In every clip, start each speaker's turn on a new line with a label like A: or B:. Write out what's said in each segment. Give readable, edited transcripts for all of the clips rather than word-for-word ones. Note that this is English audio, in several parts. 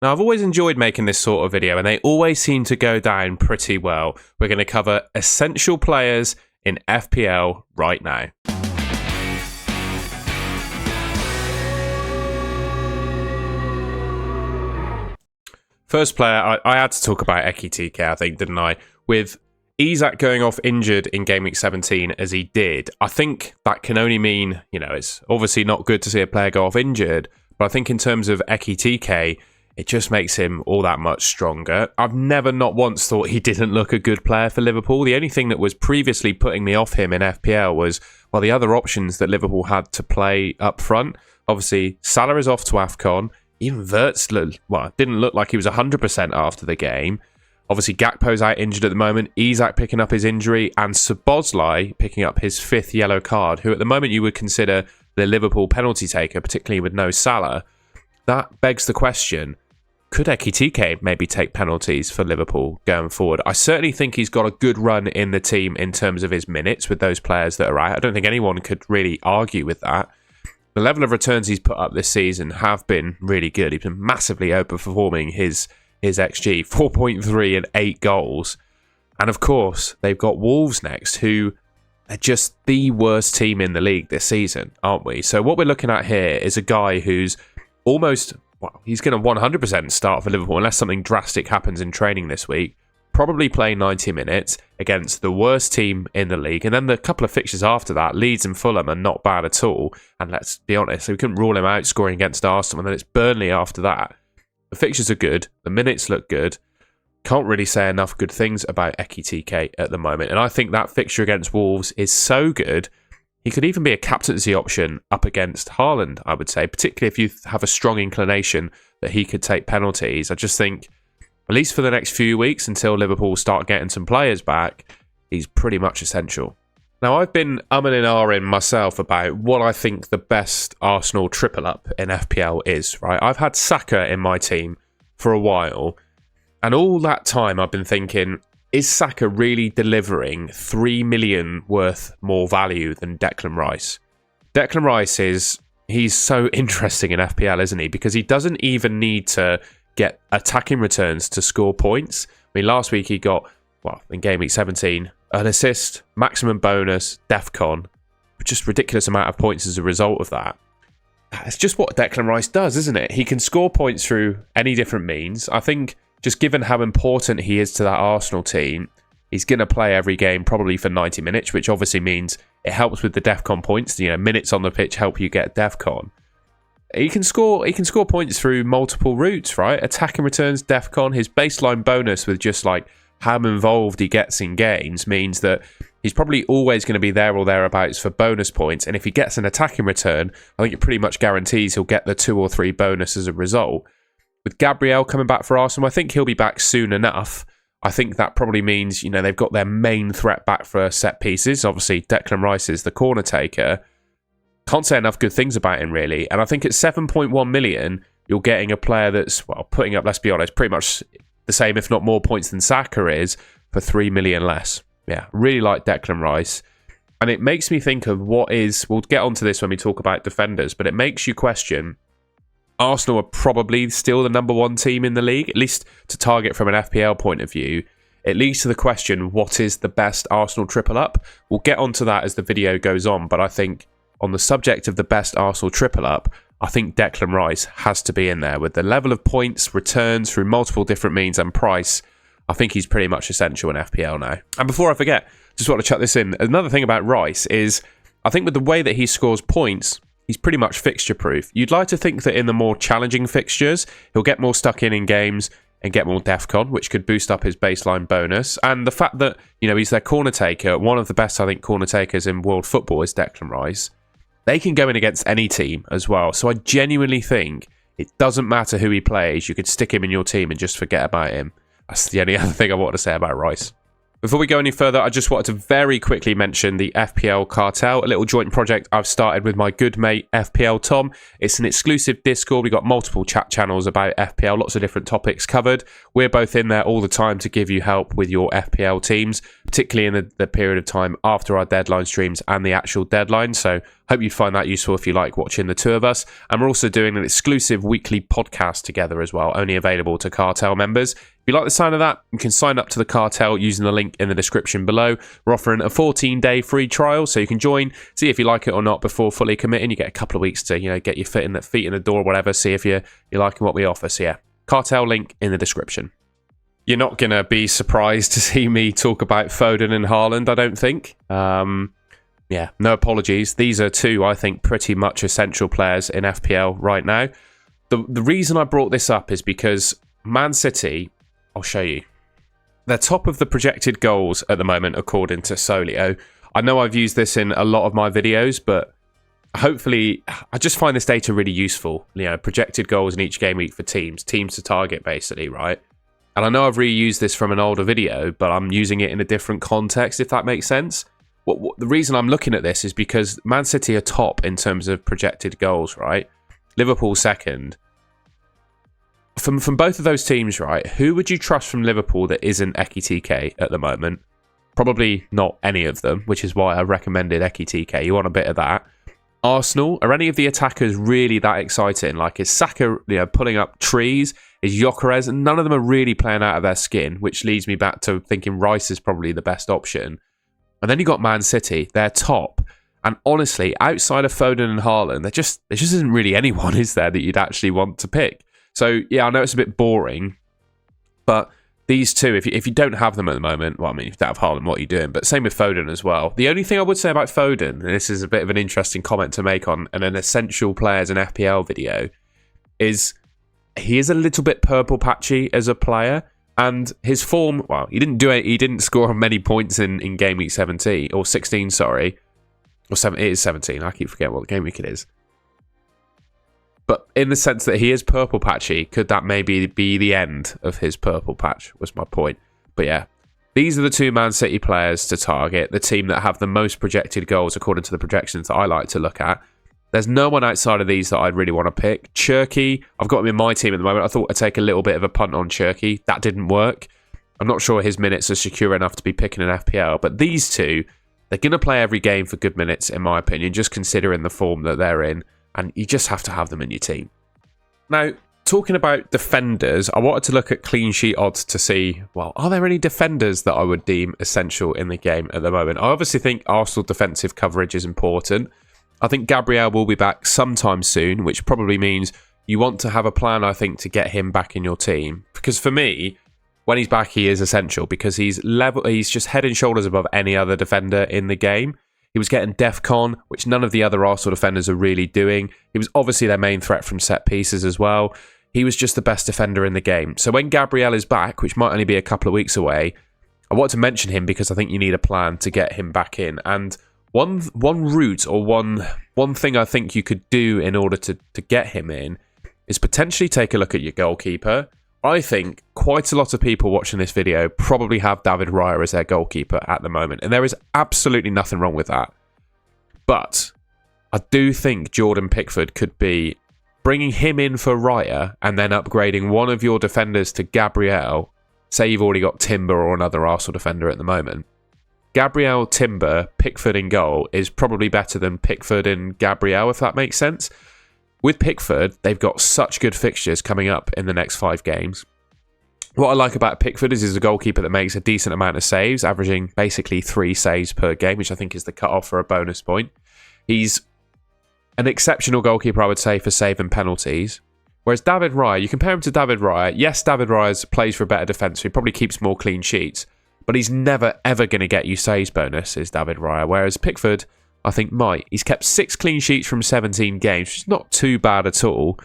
A: Now, I've always enjoyed making this sort of video, and they always seem to go down pretty well. We're going to cover essential players in FPL right now. First player, I had to talk about Ekitike, I think, didn't I? With Isak going off injured in Game Week 17 as he did, I think that can only mean, it's obviously not good to see a player go off injured, but I think in terms of Ekitike, it just makes him all that much stronger. I've never not once thought he didn't look a good player for Liverpool. The only thing that was previously putting me off him in FPL was, well, the other options that Liverpool had to play up front. Obviously, Salah is off to AFCON. Even Wirtz didn't look like he was 100% after the game. Obviously, Gakpo's out injured at the moment. Isak picking up his injury, and Szoboszlai picking up his 5th yellow card, who at the moment you would consider the Liverpool penalty taker, particularly with no Salah. That begs the question, could Ekitike maybe take penalties for Liverpool going forward? I certainly think he's got a good run in the team in terms of his minutes with those players that are out. I don't think anyone could really argue with that. The level of returns he's put up this season have been really good. He's been massively overperforming his XG, 4.3 and 8 goals. And of course, they've got Wolves next, who are just the worst team in the league this season, aren't we? So what we're looking at here is a guy who's almost, he's going to 100% start for Liverpool unless something drastic happens in training this week. Probably play 90 minutes against the worst team in the league. And then the couple of fixtures after that, Leeds and Fulham, are not bad at all. And let's be honest, we couldn't rule him out scoring against Arsenal. And then it's Burnley after that. The fixtures are good. The minutes look good. Can't really say enough good things about Ekitike at the moment. And I think that fixture against Wolves is so good, he could even be a captaincy option up against Haaland, I would say, particularly if you have a strong inclination that he could take penalties. I just think, at least for the next few weeks until Liverpool start getting some players back, he's pretty much essential. Now, I've been umming and ahhing myself about what I think the best Arsenal triple up in FPL is, right? I've had Saka in my team for a while, and all that time I've been thinking, is Saka really delivering 3 million worth more value than Declan Rice? Declan Rice he's so interesting in FPL, isn't he? Because he doesn't even need to get attacking returns to score points. I mean, last week he got, in Game Week 17, an assist, maximum bonus, DEFCON, just ridiculous amount of points as a result of that. It's just what Declan Rice does, isn't it? He can score points through any different means. I think just given how important he is to that Arsenal team, he's going to play every game probably for 90 minutes, which obviously means it helps with the DEFCON points. Minutes on the pitch help you get DEFCON. He can score points through multiple routes, right? Attacking returns, DEFCON. His baseline bonus with just like how involved he gets in games means that he's probably always going to be there or thereabouts for bonus points. And if he gets an attacking return, I think it pretty much guarantees he'll get the 2 or 3 bonus as a result. With Gabriel coming back for Arsenal, I think he'll be back soon enough. I think that probably means, they've got their main threat back for set pieces. Obviously, Declan Rice is the corner taker. Can't say enough good things about him, really. And I think at 7.1 million, you're getting a player that's, putting up, let's be honest, pretty much the same, if not more points than Saka is, for 3 million less. Yeah, really like Declan Rice. And it makes me think of we'll get onto this when we talk about defenders, but it makes you question, Arsenal are probably still the number 1 team in the league, at least to target from an FPL point of view. It leads to the question, what is the best Arsenal triple up? We'll get onto that as the video goes on, but I think on the subject of the best Arsenal triple up, I think Declan Rice has to be in there. With the level of points, returns through multiple different means and price, I think he's pretty much essential in FPL now. And before I forget, just want to chuck this in. Another thing about Rice is, I think with the way that he scores points, he's pretty much fixture-proof. You'd like to think that in the more challenging fixtures, he'll get more stuck in games and get more DEFCON, which could boost up his baseline bonus. And the fact that, he's their corner taker, one of the best, I think, corner takers in world football is Declan Rice. They can go in against any team as well. So I genuinely think it doesn't matter who he plays. You could stick him in your team and just forget about him. That's the only other thing I want to say about Rice. Before we go any further, I just wanted to very quickly mention the FPL Cartel, a little joint project I've started with my good mate FPL Tom. It's an exclusive Discord. We've got multiple chat channels about FPL, lots of different topics covered. We're both in there all the time to give you help with your FPL teams, particularly in the period of time after our deadline streams and the actual deadline. So Hope you find that useful if you like watching the two of us. And we're also doing an exclusive weekly podcast together as well, only available to Cartel members. If you like the sound of that, you can sign up to the Cartel using the link in the description below. We're offering a 14-day free trial, so you can join, see if you like it or not before fully committing. You get a couple of weeks to, get your feet in the door or whatever, see if you're liking what we offer. So yeah, Cartel link in the description. You're not going to be surprised to see me talk about Foden and Haaland, I don't think. Yeah, no apologies. These are two, I think, pretty much essential players in FPL right now. The reason I brought this up is because Man City, I'll show you. They're top of the projected goals at the moment, according to Solio. I know I've used this in a lot of my videos, but hopefully, I just find this data really useful. Projected goals in each game week for teams to target, basically, right? And I know I've reused this from an older video, but I'm using it in a different context, if that makes sense. The reason I'm looking at this is because Man City are top in terms of projected goals, right? Liverpool second. From both of those teams, right, who would you trust from Liverpool that isn't Ekitike at the moment? Probably not any of them, which is why I recommended Ekitike. You want a bit of that. Arsenal, are any of the attackers really that exciting? Like, is Saka pulling up trees? Is Gyökeres? And none of them are really playing out of their skin, which leads me back to thinking Rice is probably the best option. And then you got Man City, they're top. And honestly, outside of Foden and Haaland, there just isn't really anyone, is there, that you'd actually want to pick? So, yeah, I know it's a bit boring, but these two, if you don't have them at the moment, well, I mean, if you don't have Haaland, what are you doing? But same with Foden as well. The only thing I would say about Foden, and this is a bit of an interesting comment to make on an essential players in FPL video, is he is a little bit purple patchy as a player. And his form, well, he didn't score many points in game week 17 or 16, sorry. Or 7, it is 17. I keep forgetting what game week it is. But in the sense that he is purple patchy, could that maybe be the end of his purple patch, was my point. But yeah, these are the two Man City players to target, the team that have the most projected goals according to the projections that I like to look at. There's no one outside of these that I'd really want to pick. Cherky, I've got him in my team at the moment. I thought I'd take a little bit of a punt on Cherky. That didn't work. I'm not sure his minutes are secure enough to be picking an FPL. But these two, they're going to play every game for good minutes, in my opinion, just considering the form that they're in. And you just have to have them in your team. Now, talking about defenders, I wanted to look at clean sheet odds to see, well, are there any defenders that I would deem essential in the game at the moment? I obviously think Arsenal defensive coverage is important. I think Gabriel will be back sometime soon, which probably means you want to have a plan, I think, to get him back in your team. Because for me, when he's back, he is essential because he's just head and shoulders above any other defender in the game. He was getting DEFCON, which none of the other Arsenal defenders are really doing. He was obviously their main threat from set pieces as well. He was just the best defender in the game. So when Gabriel is back, which might only be a couple of weeks away, I want to mention him because I think you need a plan to get him back in. And one route or one thing I think you could do in order to get him in is potentially take a look at your goalkeeper. I think quite a lot of people watching this video probably have David Raya as their goalkeeper at the moment, and there is absolutely nothing wrong with that. But I do think Jordan Pickford could be bringing him in for Raya and then upgrading one of your defenders to Gabriel. Say you've already got Timber or another Arsenal defender at the moment. Gabriel, Timber, Pickford in goal is probably better than Pickford and Gabriel, if that makes sense. With Pickford, they've got such good fixtures coming up in the next 5 games. What I like about Pickford is he's a goalkeeper that makes a decent amount of saves, averaging basically 3 saves per game, which I think is the cut-off for a bonus point. He's an exceptional goalkeeper, I would say, for saving penalties. Whereas David Raya, you compare him to David Raya, yes, David Raya plays for a better defence, so he probably keeps more clean sheets, but he's never, ever going to get you saves bonus, is David Raya. Whereas Pickford, I think, might. He's kept 6 clean sheets from 17 games, which is not too bad at all.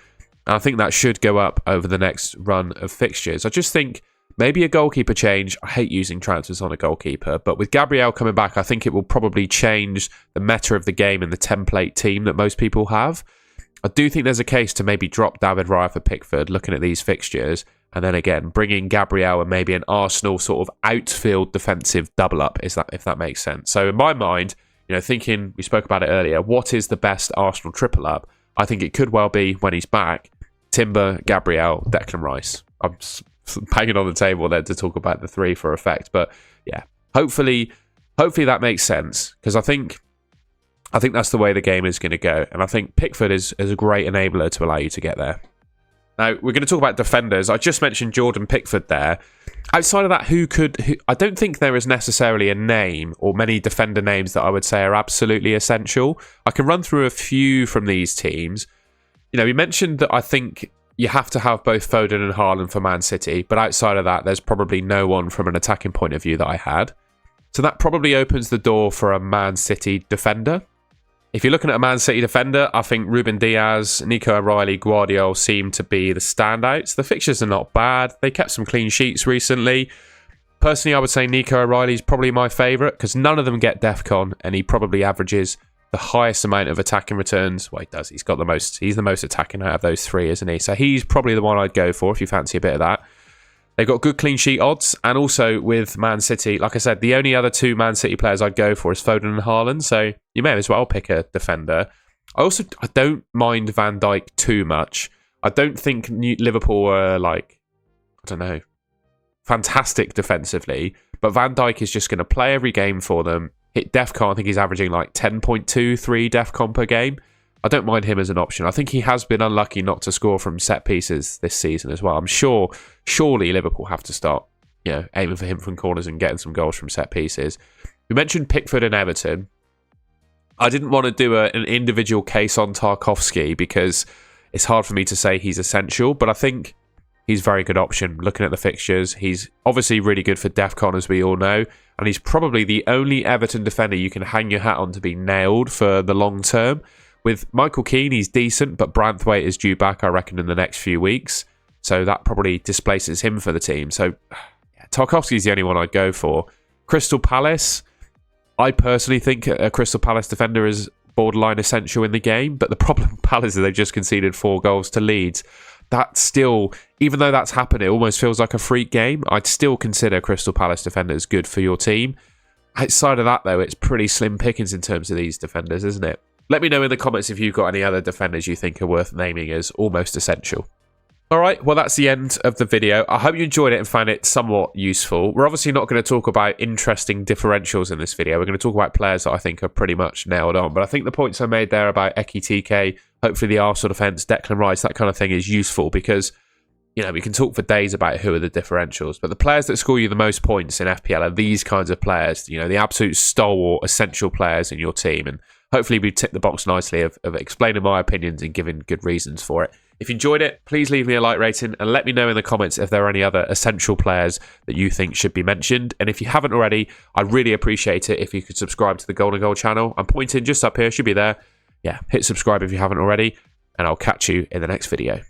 A: And I think that should go up over the next run of fixtures. I just think maybe a goalkeeper change. I hate using transfers on a goalkeeper, but with Gabriel coming back, I think it will probably change the meta of the game and the template team that most people have. I do think there's a case to maybe drop David Raya for Pickford, looking at these fixtures, and then again, bringing Gabriel and maybe an Arsenal sort of outfield defensive double up, if that makes sense. So in my mind, thinking, we spoke about it earlier, what is the best Arsenal triple up? I think it could well be, when he's back, Timber, Gabriel, Declan Rice. I'm banging on the table there to talk about the 3 for effect. But yeah, hopefully that makes sense. Because I think I think that's the way the game is going to go. And I think Pickford is a great enabler to allow you to get there. Now, we're going to talk about defenders. I just mentioned Jordan Pickford there. Outside of that, who I don't think there is necessarily a name or many defender names that I would say are absolutely essential. I can run through a few from these teams. You know, we mentioned that I think you have to have both Foden and Haaland for Man City, but outside of that, there's probably no one from an attacking point of view that I had. So that probably opens the door for a Man City defender. If you're looking at a Man City defender, I think Ruben Diaz, Nico O'Reilly, Guardiola seem to be the standouts. The fixtures are not bad. They kept some clean sheets recently. Personally, I would say Nico O'Reilly is probably my favourite because none of them get DEFCON and he probably averages the highest amount of attacking returns. Well, he does. He's the most attacking out of those three, isn't he? So he's probably the one I'd go for if you fancy a bit of that. They've got good clean sheet odds, and also with Man City, like I said, the only other two Man City players I'd go for is Foden and Haaland, so you may as well pick a defender. I don't mind Van Dijk too much. I don't think Liverpool are fantastic defensively, but Van Dijk is just going to play every game for them. Hit DEFCON, I think he's averaging like 10.23 DEFCON per game. I don't mind him as an option. I think he has been unlucky not to score from set pieces this season as well. I'm surely Liverpool have to start, aiming for him from corners and getting some goals from set pieces. We mentioned Pickford and Everton. I didn't want to do an individual case on Tarkowski because it's hard for me to say he's essential, but I think he's a very good option looking at the fixtures. He's obviously really good for DEFCON, as we all know, and he's probably the only Everton defender you can hang your hat on to be nailed for the long term. With Michael Keane, he's decent, but Branthwaite is due back, I reckon, in the next few weeks. So that probably displaces him for the team. So Tarkowski's the only one I'd go for. Crystal Palace, I personally think a Crystal Palace defender is borderline essential in the game. But the problem with Palace is they've just conceded 4 goals to Leeds. That still, even though that's happened, it almost feels like a freak game. I'd still consider Crystal Palace defenders good for your team. Outside of that, though, it's pretty slim pickings in terms of these defenders, isn't it? Let me know in the comments if you've got any other defenders you think are worth naming as almost essential. Alright, well that's the end of the video. I hope you enjoyed it and found it somewhat useful. We're obviously not going to talk about interesting differentials in this video. We're going to talk about players that I think are pretty much nailed on. But I think the points I made there about Ekitike, hopefully the Arsenal defence, Declan Rice, that kind of thing is useful because, we can talk for days about who are the differentials. But the players that score you the most points in FPL are these kinds of players, the absolute stalwart, essential players in your team. And hopefully we tick the box nicely of explaining my opinions and giving good reasons for it. If you enjoyed it, please leave me a like rating and let me know in the comments if there are any other essential players that you think should be mentioned. And if you haven't already, I'd really appreciate it if you could subscribe to the Golden Goal channel. I'm pointing just up here, should be there. Yeah, hit subscribe if you haven't already, and I'll catch you in the next video.